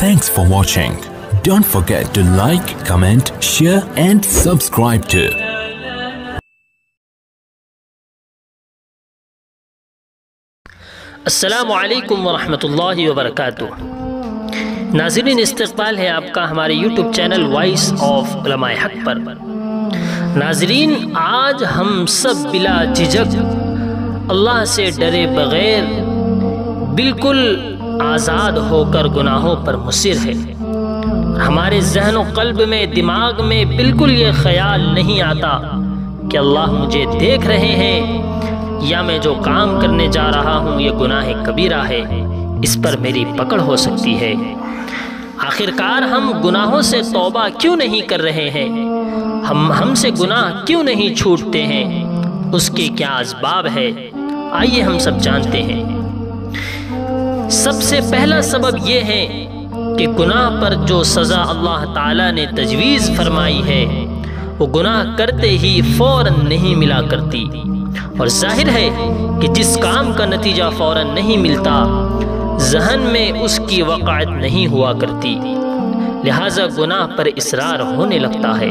Thanks for watching. Don't forget to like, comment, share and subscribe to السلام علیکم ورحمۃ اللہ وبرکاتہ۔ ناظرین، استقبال ہے آپ کا ہمارے یوٹیوب چینل وائس آف علماء حق پر۔ ناظرین، آج ہم سب بلا جھجک اللہ سے ڈرے بغیر بالکل آزاد ہو کر گناہوں پر مصر ہے۔ ہمارے ذہن و قلب میں، دماغ میں بالکل یہ خیال نہیں آتا کہ اللہ مجھے دیکھ رہے ہیں یا میں جو کام کرنے جا رہا ہوں یہ گناہ کبیرہ ہے، اس پر میری پکڑ ہو سکتی ہے۔ آخرکار ہم گناہوں سے توبہ کیوں نہیں کر رہے ہیں؟ ہم سے گناہ کیوں نہیں چھوٹتے ہیں؟ اس کے کیا اسباب ہے؟ آئیے ہم سب جانتے ہیں۔ سب سے پہلا سبب یہ ہے کہ گناہ پر جو سزا اللہ تعالیٰ نے تجویز فرمائی ہے وہ گناہ کرتے ہی فوراً نہیں ملا کرتی، اور ظاہر ہے کہ جس کام کا نتیجہ فوراً نہیں ملتا ذہن میں اس کی وقعت نہیں ہوا کرتی، لہٰذا گناہ پر اصرار ہونے لگتا ہے۔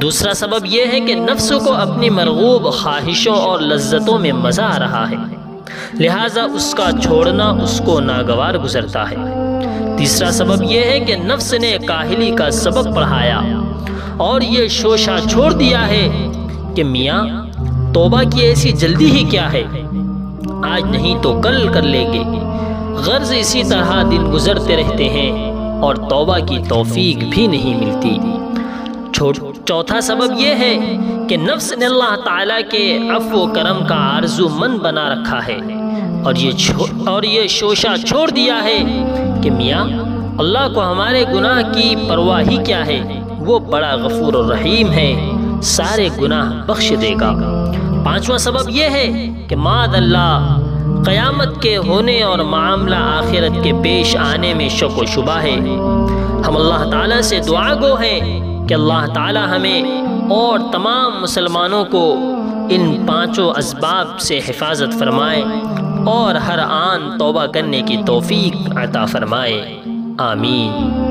دوسرا سبب یہ ہے کہ نفس کو اپنی مرغوب خواہشوں اور لذتوں میں مزہ آ رہا ہے، لہٰذا اس کا چھوڑنا اس کو ناگوار گزرتا ہے۔ تیسرا سبب یہ ہے کہ نفس نے کاہلی کا سبق پڑھایا اور یہ شوشہ چھوڑ دیا ہے کہ میاں توبہ کی ایسی جلدی ہی کیا ہے، آج نہیں تو کل کر لیں گے۔ غرض اسی طرح دن گزرتے رہتے ہیں اور توبہ کی توفیق بھی نہیں ملتی۔ چوتھا سبب یہ ہے کہ نفس نے اللہ تعالیٰ کے عفو و کرم کا آرزو مند بنا رکھا ہے اور یہ شوشہ چھوڑ دیا ہے کہ میاں اللہ کو ہمارے گناہ کی پرواہ ہی کیا ہے، وہ بڑا غفور الرحیم ہے، سارے گناہ بخش دے گا۔ پانچواں سبب یہ ہے کہ معاذ اللہ قیامت کے ہونے اور معاملہ آخرت کے پیش آنے میں شک و شبہ ہے۔ ہم اللہ تعالیٰ سے دعا گو ہیں کہ اللہ تعالیٰ ہمیں اور تمام مسلمانوں کو ان پانچوں اسباب سے حفاظت فرمائے اور ہر آن توبہ کرنے کی توفیق عطا فرمائے، آمین۔